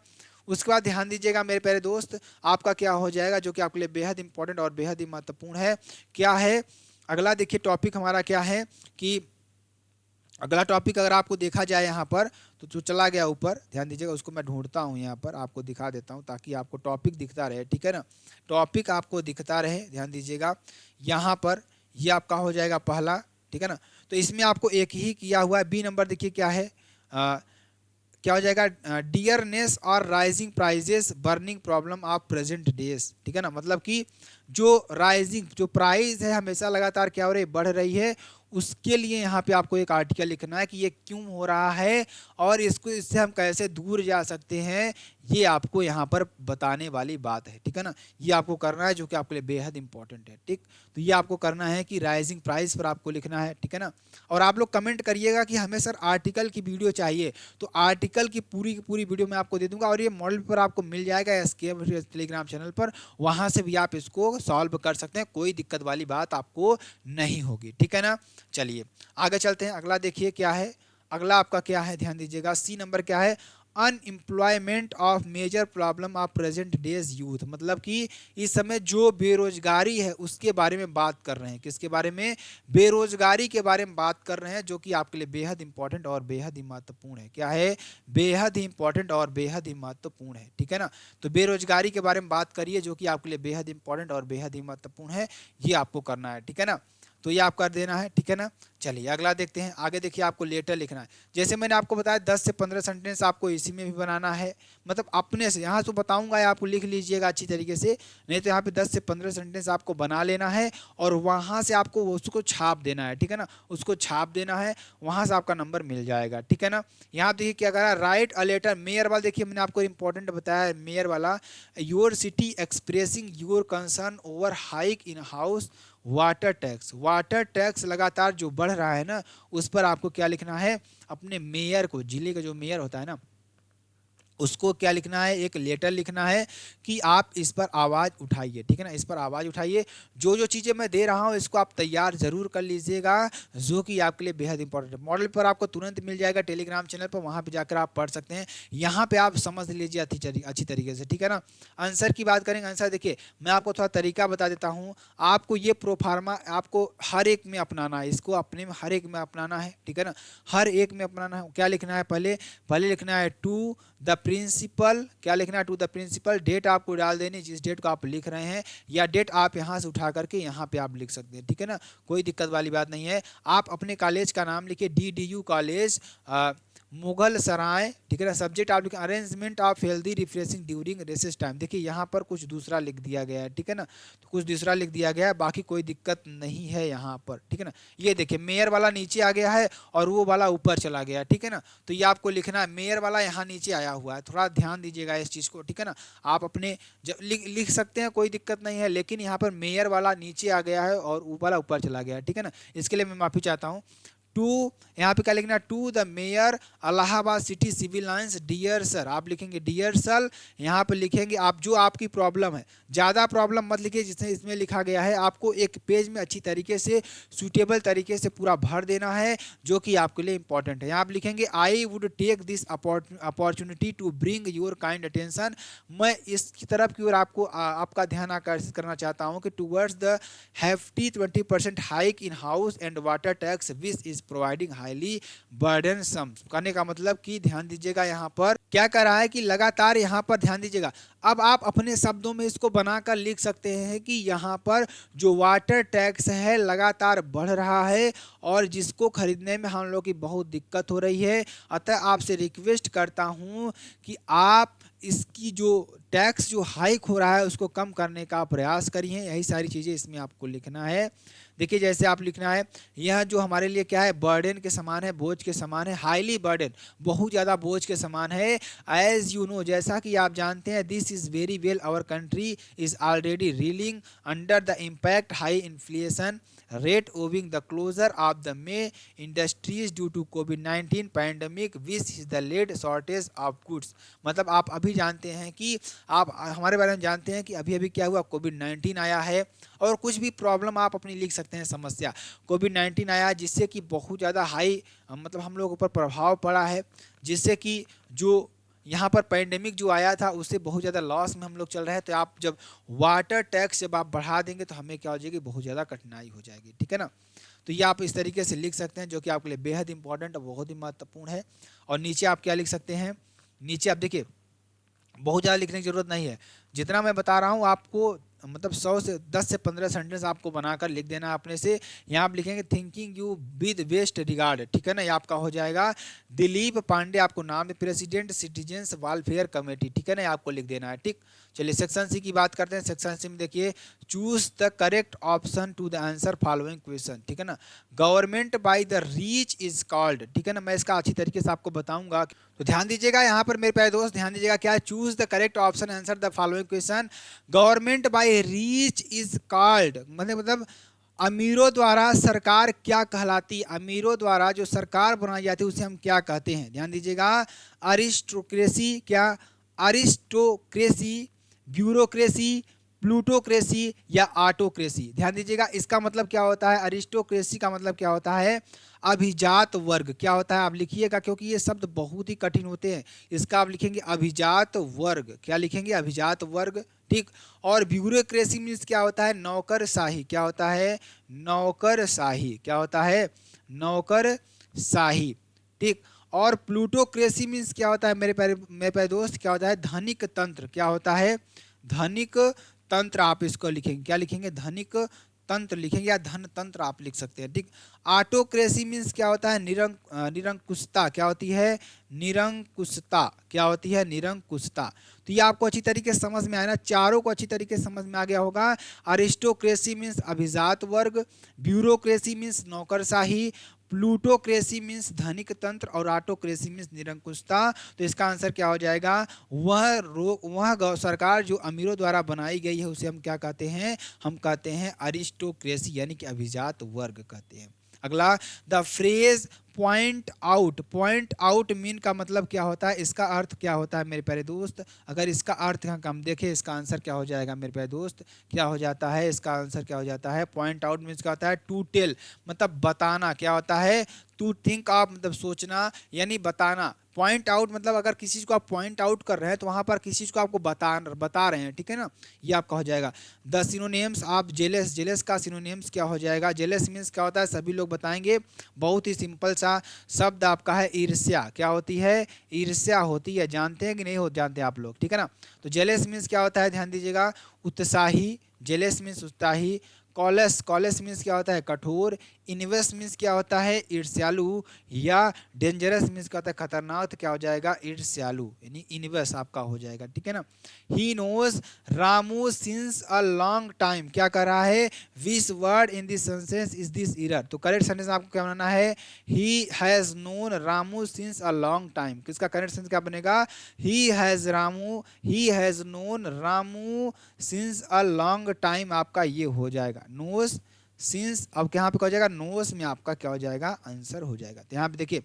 उसके बाद ध्यान दीजिएगा मेरे प्यारे दोस्त, आपका क्या हो जाएगा जो कि आपके लिए बेहद इंपॉर्टेंट और बेहद ही महत्वपूर्ण है। क्या है अगला? देखिए टॉपिक हमारा क्या है कि अगला टॉपिक अगर आपको देखा जाए यहाँ पर तो जो चला गया ऊपर, ध्यान दीजिएगा, उसको मैं ढूंढता हूँ यहाँ पर आपको दिखा देता हूँ ताकि आपको टॉपिक दिखता रहे। ठीक है ना, टॉपिक आपको दिखता रहे, ध्यान दीजिएगा यहाँ पर, ये आपका हो जाएगा पहला। ठीक है ना, तो इसमें आपको एक ही किया हुआ है। बी नंबर देखिए क्या है, क्या हो जाएगा? डियरनेस और rising prices burning problem of present days. ठीक है ना, मतलब कि जो राइजिंग जो प्राइस है हमेशा लगातार क्या हो रही है? बढ़ रही है। उसके लिए यहाँ पे आपको एक आर्टिकल लिखना है कि ये क्यों हो रहा है और इससे हम कैसे दूर जा सकते हैं, ये आपको यहाँ पर बताने वाली बात है। ठीक है ना, ये आपको करना है जो कि आपके लिए बेहद इंपॉर्टेंट है। ठीक, तो ये आपको करना है कि राइजिंग प्राइस पर आपको लिखना है। ठीक है ना, और आप लोग कमेंट करिएगा कि हमें सर आर्टिकल की वीडियो चाहिए, तो आर्टिकल की पूरी वीडियो मैं आपको दे दूंगा और ये मॉडल पर आपको मिल जाएगा एसकेएम टेलीग्राम चैनल पर, वहाँ से भी आप इसको सॉल्व कर सकते हैं, कोई दिक्कत वाली बात आपको नहीं होगी। ठीक है ना, चलिए आगे चलते हैं। अगला देखिए क्या है, अगला आपका क्या है, ध्यान दीजिएगा। सी नंबर क्या है? Unemployment of major problem of present days youth, मतलब कि इस समय जो बेरोजगारी है उसके बारे में बात कर रहे हैं। किसके बारे में? बेरोजगारी के बारे में बात कर रहे हैं, जो कि आपके लिए बेहद इंपॉर्टेंट और बेहद ही महत्वपूर्ण है। क्या है? बेहद ही इंपॉर्टेंट और बेहद ही महत्वपूर्ण है। ठीक है ना, तो बेरोजगारी के बारे में बात करिए जो कि आपके लिए बेहद इंपॉर्टेंट और बेहद ही महत्वपूर्ण है, ये आपको करना है। ठीक है ना, तो ये आप कर देना है। ठीक है ना, चलिए अगला देखते हैं। आगे देखिए आपको लेटर लिखना है, जैसे मैंने आपको बताया 10 से 15 सेंटेंस आपको इसी में भी बनाना है, मतलब अपने से। यहाँ तो बताऊंगा आपको लिख लीजिएगा अच्छी तरीके से, नहीं तो यहाँ पे 10 से 15 सेंटेंस आपको बना लेना है और वहाँ से आपको उसको छाप देना है। ठीक है ना, उसको छाप देना है, वहाँ से आपका नंबर मिल जाएगा। ठीक है ना, यहाँ देखिए क्या करा, राइट अ लेटर। मेयर वाला देखिए मैंने आपको इंपॉर्टेंट बताया, मेयर वाला, your city expressing your concern over hike in house water tax. Water tax लगातार जो बढ़ रहा है ना, उस पर आपको क्या लिखना है? अपने मेयर को, जिले का जो मेयर होता है ना, उसको क्या लिखना है? एक लेटर लिखना है कि आप इस पर आवाज़ उठाइए। ठीक है ना, इस पर आवाज़ उठाइए। जो जो चीज़ें मैं दे रहा हूँ इसको आप तैयार जरूर कर लीजिएगा, जो कि आपके लिए बेहद इंपॉर्टेंट है। मॉडल पर आपको तुरंत मिल जाएगा टेलीग्राम चैनल पर, वहाँ पे जाकर आप पढ़ सकते हैं। यहाँ पे आप समझ लीजिए अच्छी तरीके से। ठीक है ना, आंसर की बात करेंगे। आंसर देखिए मैं आपको थोड़ा तरीका बता देता हूँ। आपको ये प्रोफार्मा आपको हर एक में अपनाना है, इसको अपने में हर एक में अपनाना है। ठीक है ना, हर एक में अपनाना है। क्या लिखना है? पहले लिखना है टू द प्रिंसिपल। क्या लिखना है? To the principal. डेट आपको डाल देनी, जिस डेट को आप लिख रहे हैं, या डेट आप यहाँ से उठा करके यहाँ पे आप लिख सकते हैं। ठीक है ना, कोई दिक्कत वाली बात नहीं है। आप अपने कॉलेज का नाम लिखिए, DDU कॉलेज मुगल सराय। ठीक है ना, सब्जेक्ट आप लिखें arrangement of healthy refreshing during recess time. देखिए यहाँ पर कुछ दूसरा लिख दिया गया है। ठीक है ना, तो कुछ दूसरा लिख दिया गया है, बाकी कोई दिक्कत नहीं है यहाँ पर। ठीक है ना, ये देखिए मेयर वाला नीचे आ गया है और वो वाला ऊपर चला गया है। ठीक है ना, तो ये आपको लिखना है, मेयर वाला यहाँ नीचे आया हुआ है, थोड़ा ध्यान दीजिएगा इस चीज़ को। ठीक है ना, आप अपने लिख सकते हैं, कोई दिक्कत नहीं है, लेकिन यहाँ पर मेयर वाला नीचे आ गया है और वो वाला ऊपर चला गया है। ठीक है ना, इसके लिए मैं माफ़ी चाहता हूँ। टू, यहाँ पे क्या लिखना? To the mayor Allahabad city civil lines, dear sir. आप लिखेंगे डियर सर, यहाँ पे लिखेंगे आप जो आपकी प्रॉब्लम है। ज़्यादा प्रॉब्लम मत लिखिए जिसमें इसमें लिखा गया है, आपको एक पेज में अच्छी तरीके से सूटेबल तरीके से पूरा भर देना है, जो कि आपके लिए इंपॉर्टेंट है। यहाँ आप लिखेंगे I would take this opportunity to bring your kind attention. मैं इसकी तरफ की ओर आपको आपका ध्यान आकर्षित करना चाहता हूँ कि towards the hefty 20% hike in house and water tax which is providing highly burdensome. कहने का मतलब कि ध्यान दीजिएगा यहाँ पर क्या कर रहा है कि लगातार यहाँ पर ध्यान दीजिएगा। अब आप अपने शब्दों में इसको बनाकर लिख सकते हैं कि यहाँ पर जो वाटर टैक्स है लगातार बढ़ रहा है और जिसको खरीदने में हम लोग की बहुत दिक्कत हो रही है। अतः आपसे रिक्वेस्ट करता हूँ कि आप इसकी जो टैक्स जो हाइक हो रहा है उसको कम करने का प्रयास करिए। यही सारी चीज़ें इसमें आपको लिखना है। देखिए जैसे आप लिखना है, यह जो हमारे लिए क्या है, बर्डन के समान है, बोझ के समान है, हाईली बर्डन, बहुत ज़्यादा बोझ के समान है। एज यू नो, जैसा कि आप जानते हैं, this is very well our country is already reeling under the impact high inflation rate owing the closure of the May industries due to COVID-19 pandemic which is the lead shortage of goods। मतलब आप अभी जानते हैं कि आप हमारे बारे में जानते हैं कि अभी अभी क्या हुआ, कोविड-19 आया है और कुछ भी प्रॉब्लम आप अपनी लिख सकते हैं, समस्या। कोविड-19 आया जिससे कि बहुत ज़्यादा हाई मतलब हम लोगों पर प्रभाव पड़ा है, जिससे कि जो यहाँ पर पैंडेमिक जो आया था उससे बहुत ज़्यादा लॉस में हम लोग चल रहे हैं। तो आप जब वाटर टैक्स जब आप बढ़ा देंगे तो हमें क्या हो जाएगी, बहुत ज़्यादा कठिनाई हो जाएगी, ठीक है ना। तो ये आप इस तरीके से लिख सकते हैं जो कि आपके लिए बेहद इंपॉर्टेंट और बहुत ही महत्वपूर्ण है। और नीचे आप क्या लिख सकते हैं, नीचे आप देखिए बहुत ज़्यादा लिखने की ज़रूरत नहीं है, जितना मैं बता रहा हूँ आपको मतलब 100 से 10 से 15 सेंटेंस आपको बनाकर लिख देना है अपने से। यहाँ आप लिखेंगे thinking you with best regard, ठीक है ना, ये आपका हो जाएगा। दिलीप पांडे आपको नाम है, प्रेसिडेंट सिटीजन्स वेलफेयर कमेटी, ठीक है ना, ये आपको लिख देना है। ठीक, चलिए सेक्शन सी की बात करते हैं। सेक्शन सी में देखिए, choose the correct option to the answer following question, ठीक है ना। Government by the rich is called, ठीक है ना, मैं इसका अच्छी तरीके से आपको बताऊंगा। तो ध्यान दीजिएगा यहाँ पर मेरे प्यारे दोस्त, ध्यान दीजिएगा क्या है, choose the correct option, answer the following question. Government by reach is called मतलब अमीरों द्वारा सरकार क्या कहलाती, अमीरों द्वारा जो सरकार बनाई जाती है उसे हम क्या कहते हैं। ध्यान दीजिएगा, अरिस्टोक्रेसी, क्या अरिस्टोक्रेसी, ब्यूरोक्रेसी, प्लूटोक्रेसी या ऑटोक्रेसी। ध्यान दीजिएगा इसका मतलब क्या होता है, अरिस्टोक्रेसी का मतलब क्या होता है, अभिजात वर्ग। क्या होता है आप लिखिएगा, क्योंकि ये शब्द बहुत ही कठिन होते हैं। इसका आप लिखेंगे अभिजात वर्ग, क्या लिखेंगे, अभिजात वर्ग, ठीक। और ब्यूरोक्रेसी मीन्स क्या होता है, नौकरशाही, क्या होता है, नौकरशाही, क्या होता है, नौकरशाही, ठीक। और प्लूटोक्रेसी मीन्स क्या होता है मेरे प्यारे दोस्त, क्या होता है, धनिक तंत्र, क्या होता है, धनिक तंत्र। आप इसको लिखेंगे, क्या लिखेंगे, धनिक तंत्र लिखेंगे या धन तंत्र आप लिख सकते हैं, ठीक। ऑटोक्रेसी मीन्स क्या होता है, निरंकुशता, क्या होती है, निरंकुशता, क्या होती है, निरंकुशता। तो ये आपको अच्छी तरीके से समझ में आया ना, चारों को अच्छी तरीके से समझ में आ गया होगा। अरिस्टोक्रेसी मीन्स अभिजात वर्ग, ब्यूरोक्रेसी मीन्स नौकरशाही, प्लूटोक्रेसी मीन्स धनिक तंत्र और ऑटोक्रेसी मीन्स निरंकुशता। तो इसका आंसर क्या हो जाएगा, वह सरकार जो अमीरों द्वारा बनाई गई है उसे हम क्या कहते हैं, हम कहते हैं अरिस्टोक्रेसी, यानी कि अभिजात वर्ग कहते हैं। अगला, the phrase point out mean का मतलब क्या होता है, इसका अर्थ क्या होता है मेरे प्यारे दोस्त। अगर इसका अर्थ हम देखें, इसका आंसर क्या हो जाएगा मेरे प्यारे दोस्त, क्या हो जाता है, इसका आंसर क्या हो जाता है, पॉइंट आउट मीन्स क्या होता है, टू टेल, मतलब बताना, क्या होता है, टू थिंक ऑफ मतलब सोचना यानी बताना। पॉइंट आउट मतलब अगर किसी चीज़ को आप पॉइंट आउट कर रहे हैं तो वहाँ पर किसी चीज़ को आपको बता रहे हैं, ठीक है ना, ये आपका हो जाएगा। The synonyms of jealous, jealous का सिनोनिम्स क्या हो जाएगा, जेलस मीन्स क्या होता है, सभी लोग बताएंगे, बहुत ही सिंपल सा शब्द आपका है ईर्ष्या। क्या होती है, ईर्ष्या होती है, जानते हैं कि नहीं हो जानते आप लोग, ठीक है ना। तो जेलस मीन्स क्या होता है, ध्यान दीजिएगा, उत्साही, जेलस मीन्स उत्साही। कॉलेस, कॉलेस मीन्स क्या होता है, कठोर। इनवेस मीन्स क्या होता है, ईर्ष्यालु। या डेंजरस मीन्स क्या होता है, खतरनाक, क्या हो जाएगा, ईर्ष्यालु, यानी इनवेस आपका हो जाएगा, ठीक है ना। He knows Ramu since a long time, क्या कर रहा है, which word in this sentence is this error. तो करेक्ट सेंटेंस आपको क्या बनाना है, he has known Ramu since a long time. किसका करेक्ट सेंटेंस क्या बनेगा, he has known Ramu since a long time, आपका ये हो जाएगा नोस सिंस। अब यहाँ पे क्या हो जाएगा, नोस में आपका क्या हो जाएगा, आंसर हो जाएगा। तो यहाँ पे देखिए,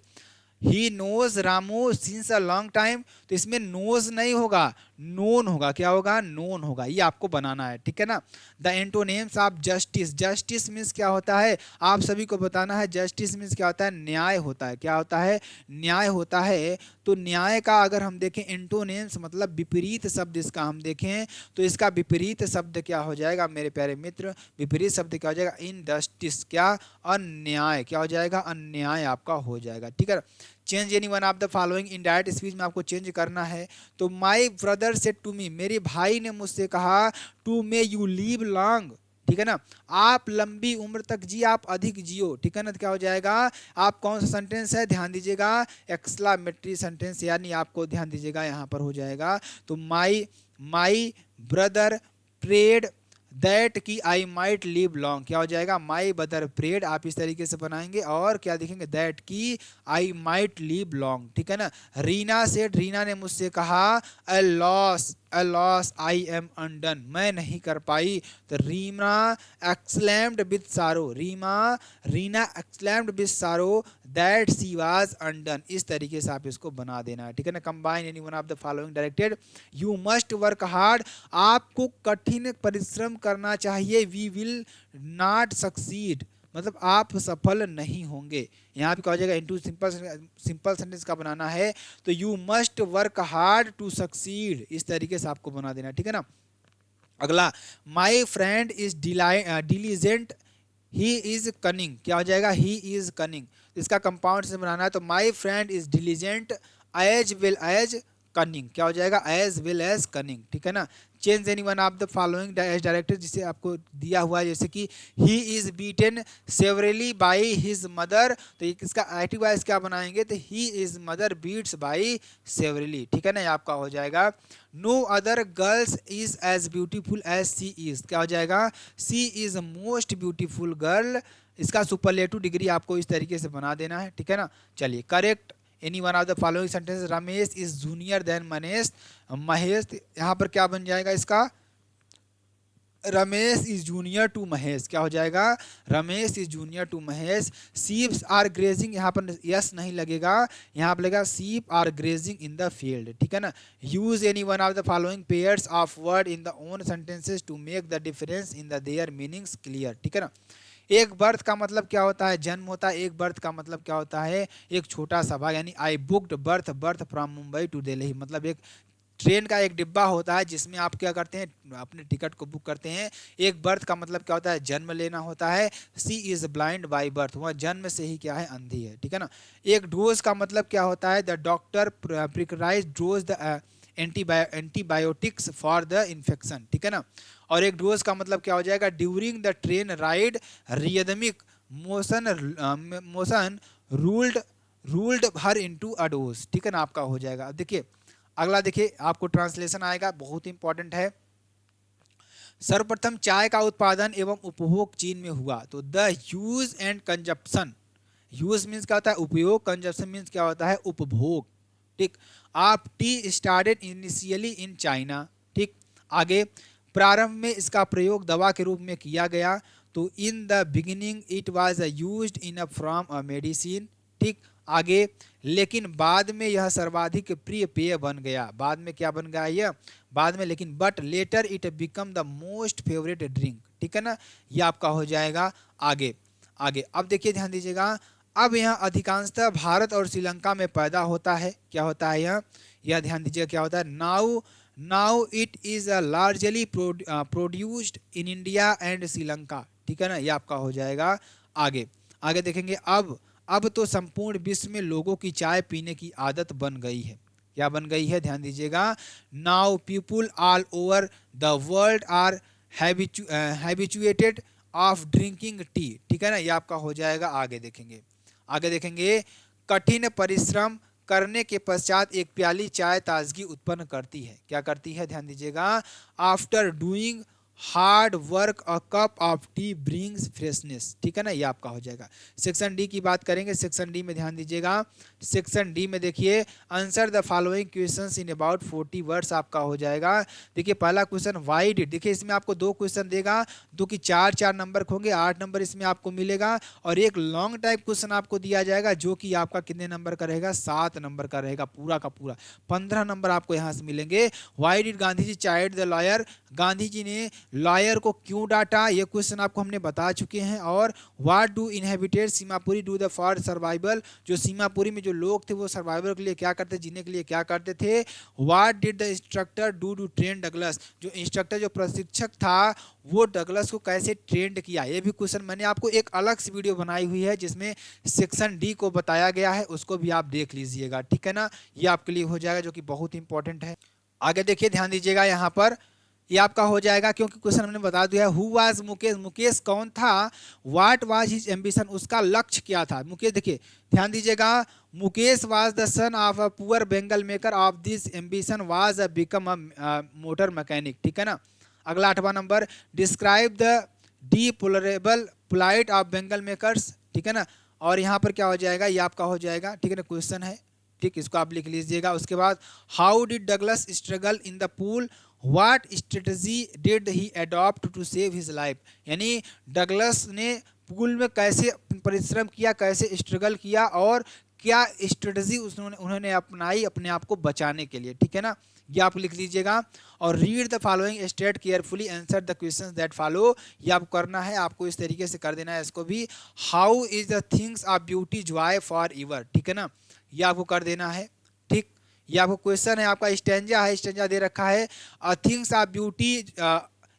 he knows Ramu since a long time, तो इसमें नोज नहीं होगा, नोन होगा, क्या होगा, नोन होगा, ये आपको बनाना है, ठीक है ना। The antonyms of justice, justice means क्या होता है, आप सभी को बताना है। जस्टिस मीन्स क्या होता है, न्याय होता है, क्या होता है, न्याय होता है। तो न्याय का अगर हम देखें एंटोनिम्स मतलब विपरीत शब्द इसका हम देखें तो इसका विपरीत शब्द क्या हो जाएगा मेरे प्यारे मित्र, विपरीत शब्द क्या हो जाएगा, इनजस्टिस, क्या, अन्याय, क्या हो जाएगा, अन्याय आपका हो जाएगा, ठीक है। Change any one of the following in direct speech में आपको चेंज करना है। तो my brother said to me, मेरे भाई ने मुझसे कहा, to may you live long, ठीक है ना, आप लंबी उम्र तक जी, आप अधिक जियो, ठीक है ना। तो क्या हो जाएगा, आप कौन सा सेंटेंस है, ध्यान दीजिएगा, एक्सक्लामेटरी सेंटेंस, यानी आपको ध्यान दीजिएगा यहाँ पर हो जाएगा। तो माई ब्रदर प्रेड दैट की आई माइट लिव लॉन्ग, क्या हो जाएगा, माई ब्रदर प्रेड, आप इस तरीके से बनाएंगे और क्या देखेंगे, दैट की आई माइट लिव लॉन्ग, ठीक है ना। रीना सेड, रीना ने मुझसे कहा, a loss I am undone, मैं नहीं कर पाई। तो रीना एक्सलैम्ड विद सारो, रीना एक्सलैम्ड विद सारो दैट शी वाज अनडन, इस तरीके से आप इसको बना देना है, ठीक है ना। Combine any one of the following directed, you must work hard, आपको कठिन परिश्रम करना चाहिए, वी विल नॉट सक्सीड, मतलब आप सफल नहीं होंगे। यहाँ पे क्या हो जाएगा, इनटू सिंपल सेंटेंस का बनाना है, तो you must work hard to succeed, इस तरीके से आपको बना देना, ठीक है ना। अगला, my friend is diligent, he is cunning, क्या हो जाएगा, ही इज कनिंग, इसका कंपाउंड से बनाना है। तो my friend is diligent as well as cunning, क्या हो जाएगा, एज वेल एज कनिंग, ठीक है ना। Change any one of the following as directed, जिसे आपको दिया हुआ है, जैसे कि he is beaten severely by his mother, तो इसका एक्टिव वॉइस क्या बनाएंगे, तो he is mother beats by severely, ठीक है ना, ये आपका हो जाएगा। No other girls is as beautiful as she is, क्या हो जाएगा, she is most beautiful girl, इसका सुपरलेटिव डिग्री आपको इस तरीके से बना देना है, ठीक है ना। चलिए, correct any one of the following sentence, Ramesh is junior than Mahesh, यहाँ पर क्या बन जाएगा इसका, Ramesh is junior to Mahesh, क्या हो जाएगा, Ramesh is junior to Mahesh. Sheeps are grazing, यहाँ पर यस नहीं लगेगा, यहाँ पर लगेगा sheep are grazing in the field, ठीक है ना। Use any one of the following pairs of word in the own sentences to make the difference in the there meanings clear, ठीक है ना। एक बर्थ का मतलब क्या होता है, जन्म होता है। एक बर्थ का मतलब क्या होता है, एक छोटा सा भाग, यानी I booked berth from Mumbai to Delhi, मतलब एक ट्रेन का एक डिब्बा होता है जिसमें आप क्या करते हैं, अपने टिकट को बुक करते हैं। एक बर्थ का मतलब क्या होता है, जन्म लेना होता है। सी इज ब्लाइंड बाय बर्थ, वह जन्म से ही क्या है, अंधी है, ठीक है ना। एक डोज का मतलब क्या होता है, the doctor prescribes dose the antibiotics for the infection, ठीक है ना। और एक डोज का मतलब क्या हो जाएगा, during the train ride rhythmic motion lulled her into a doze, ठीक है ना, आपका हो जाएगा। अब देखिए अगला, देखिए आपको ट्रांसलेशन आएगा, बहुत इंपॉर्टेंट है। सर्वप्रथम चाय का उत्पादन एवं उपभोग चीन में हुआ। तो the use and consumption, use means क्या होता है, उपयोग, कंजप्शन मीन्स क्या होता है, उपभोग, ठीक। आप T started initially in China, ठीक। आगे, प्रारंभ में इसका प्रयोग दवा के रूप में किया गया। तो in the beginning it was used in a from a medicine, ठीक। आगे, लेकिन बाद में यह सर्वाधिक प्रिय पेय बन गया, बाद में क्या बन गया यह, बाद में, लेकिन but later it become the most favourite drink, ठीक है ना, यह आपका हो जाएगा। आगे अब देखिए ध्यान दीजिएगा, अब यह अधिकांशतः भारत और श्रीलंका में पैदा होता है, क्या होता है यह ध्यान दीजिएगा, क्या होता है, now it is largely produced in India and Sri Lanka, ठीक है ना, यह आपका हो जाएगा। आगे देखेंगे, अब तो संपूर्ण विश्व में लोगों की चाय पीने की आदत बन गई है, क्या बन गई है, ध्यान दीजिएगा। Now people all over the world are habituated of drinking tea, ठीक है ना, ये आपका हो जाएगा। आगे देखेंगे, कठिन परिश्रम करने के पश्चात एक प्याली चाय ताजगी उत्पन्न करती है, क्या करती है, ध्यान दीजिएगा। After doing hard work a cup of T brings freshness, ठीक है ना, ये आपका हो जाएगा। सेक्शन डी की बात करेंगे, सेक्शन डी में ध्यान दीजिएगा। सेक्शन डी में देखिए, answer the following questions in about 40 words, आपका हो जाएगा। देखिए पहला क्वेश्चन वाई डिड, देखिए इसमें आपको 2 क्वेश्चन देगा, जो कि 4 नंबर होंगे, 8 नंबर इसमें आपको मिलेगा। और एक लॉन्ग टाइप क्वेश्चन आपको दिया जाएगा, जो कि आपका कितने नंबर का रहेगा, 7 नंबर का रहेगा, पूरा का पूरा 15 नंबर आपको यहाँ से मिलेंगे। Why did Gandhi ji chide the lawyer, Gandhi ji ने लॉयर को क्यों डांटा, ये क्वेश्चन आपको हमने बता चुके हैं। और what do inhabited Seemapuri do the for survival, जो सीमापुरी में जो लोग थे वो सर्वाइवल के लिए क्या करते, जीने के लिए क्या करते थे। What did the instructor do to train Douglas, जो इंस्ट्रक्टर जो प्रशिक्षक था वो डगलस को कैसे ट्रेंड किया। ये भी क्वेश्चन मैंने आपको एक अलग से वीडियो बनाई हुई है जिसमें सेक्शन डी को बताया गया है, उसको भी आप देख लीजिएगा, ठीक है ना। ये आपके लिए हो जाएगा जो कि बहुत इंपॉर्टेंट है। आगे देखिए, ध्यान दीजिएगा यहाँ पर, ये आपका हो जाएगा क्योंकि क्वेश्चन हमने बता दिया है। हु वाज मुकेश, मुकेश कौन था। व्हाट वाज हिज एम्बिशन, उसका लक्ष्य क्या था। मुकेश देखिए ध्यान दीजिएगा, Mukesh was the son of a poor bangle maker of this ambition was a become a motor mechanic, ठीक है ना। अगला 8वां नंबर, describe the deplorable plight of bangle makers, ठीक है ना। और यहाँ पर क्या हो जाएगा, ये आपका हो जाएगा, ठीक है ना, क्वेश्चन है, ठीक, इसको आप लिख लीजिएगा। उसके बाद how did Douglas struggle in the pool, what strategy did he adopt to save his life, यानी डगलस ने पूल में कैसे परिश्रम किया, कैसे स्ट्रगल किया और क्या स्ट्रेटजी उन्होंने अपनाई अपने आप को बचाने के लिए, ठीक है ना। ये आप लिख लीजिएगा। और read the following state carefully answer the questions that follow, ये आपको करना है, आपको इस तरीके से कर देना है इसको भी। How is the things of beauty Joy for ever, ठीक है ना, ये आपको कर देना है, ठीक। ये आपको क्वेश्चन है, आपका स्टेंजा है, स्टेंजा दे रखा है, things of beauty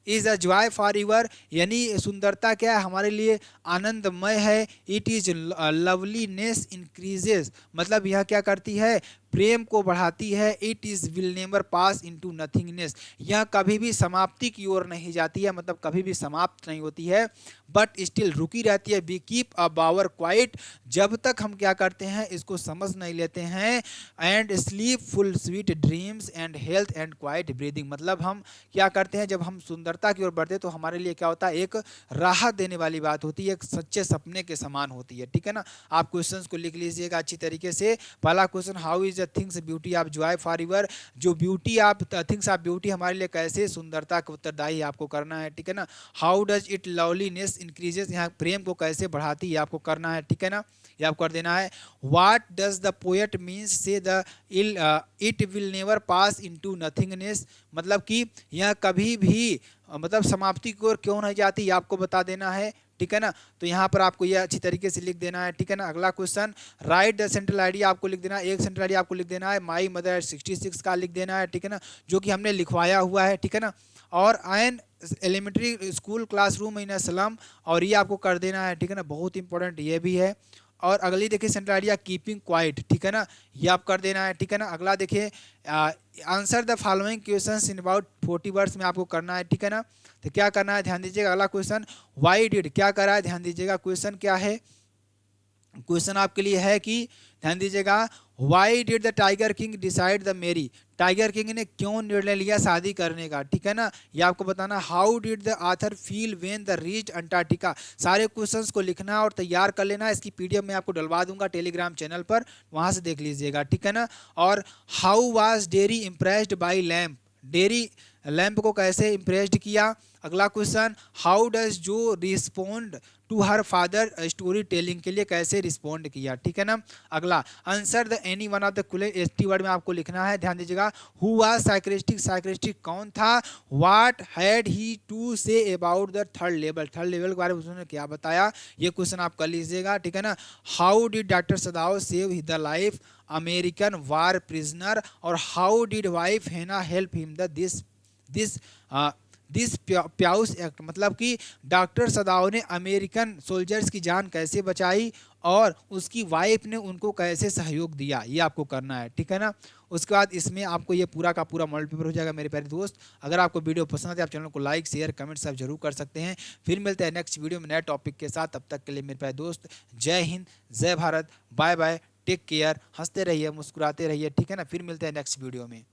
is a joy for ever, यानी सुंदरता क्या है, हमारे लिए आनंदमय है। इट इज लवलीनेस इंक्रीजेस, मतलब यह क्या करती है, प्रेम को बढ़ाती है। It is will never pass into nothingness, यह कभी भी समाप्ति की ओर नहीं जाती है, मतलब कभी भी समाप्त नहीं होती है, बट स्टिल रुकी रहती है। We keep a bower quite, जब तक हम क्या करते हैं, इसको समझ नहीं लेते हैं। And sleep full sweet dreams and health and quite breathing, मतलब हम क्या करते हैं, जब हम सुंदरता की ओर बढ़ते हैं तो हमारे लिए क्या होता है, एक राहत देने वाली बात होती है, एक सच्चे सपने के समान होती है, ठीक है ना। आप क्वेश्चंस को लिख लीजिएगा अच्छी तरीके से। पहला question, how is the things beauty of joy for ever, जो beauty of things of beauty हमारे लिए कैसे सुंदरता का उत्तरदायी आपको करना है, ठीक है ना। How does it loveliness increases, यहाँ प्रेम को कैसे बढ़ाती है आपको करना है, ठीक है ना, ये आपको कर देना है। What does the poet means say the it will never pass into nothingness, मतलब कि यह कभी भी मतलब समाप्ति की ओर क्यों नहीं जाती, ये आपको बता देना है, ठीक है ना। तो यहाँ पर आपको ये अच्छी तरीके से लिख देना है, ठीक है ना। अगला question, right the central idea, आपको लिख देना है, एक सेंट्रल आइडिया आपको लिख देना है, माई मदर 66 का लिख देना है, ठीक है ना, जो कि हमने लिखवाया हुआ है, ठीक है ना। और an elementary school classroom in slum, और ये आपको कर देना है, ठीक है ना, बहुत इंपॉर्टेंट ये भी है। और अगली देखिए सेंट्रल आइडिया कीपिंग क्वाइट, ठीक है ना, ये आप कर देना है, ठीक है ना। अगला देखिए answer the following questions in about 40 words में आपको करना है, ठीक है ना। तो क्या करना है, ध्यान दीजिएगा। अगला क्वेश्चन, व्हाई डिड, क्या करा है, ध्यान दीजिएगा। क्वेश्चन क्या है, क्वेश्चन आपके लिए है कि ध्यान दीजिएगा, why did the tiger king decide the marry, tiger king ने क्यों निर्णय लिया शादी करने का, ठीक है ना, ये आपको बताना। How did the author feel when the reached Antarctica, सारे क्वेश्चंस को लिखना और तैयार कर लेना, इसकी पीडीएफ मैं आपको डलवा दूंगा टेलीग्राम चैनल पर, वहां से देख लीजिएगा, ठीक है ना। और how was Derry impressed by Lamb, Derry Lamb को कैसे इम्प्रेस्ड किया। अगला question, how does Jo respond to her father story telling के लिए कैसे रिस्पोंड किया, ठीक है ना। अगला, answer the any one of the कुल 80 वर्ड में आपको लिखना है, ध्यान दीजिएगा। हु वाज साइक्रेस्टिक, साइक्रेस्टिक कौन था। What had he to say about the third level, third level के बारे में उसने क्या बताया, ये क्वेश्चन आप कर लीजिएगा, ठीक है ना। How did doctor Sadao save the life American war prisoner, और how did wife Hana help him the this pious act, मतलब कि डॉक्टर सदाव ने अमेरिकन सोल्जर्स की जान कैसे बचाई और उसकी वाइफ ने उनको कैसे सहयोग दिया, ये आपको करना है, ठीक है ना। उसके बाद इसमें आपको ये पूरा का पूरा मॉडल पेपर हो जाएगा मेरे प्यारे दोस्त। अगर आपको वीडियो पसंद है आप चैनल को लाइक शेयर कमेंट सब जरूर कर सकते हैं। फिर मिलते हैं नेक्स्ट वीडियो में नए टॉपिक के साथ, तब तक के लिए मेरे प्यारे दोस्त जय हिंद जय Bharat, bye bye, take care, हंसते रहिए मुस्कुराते रहिए, ठीक है ना। फिर मिलते हैं नेक्स्ट वीडियो में।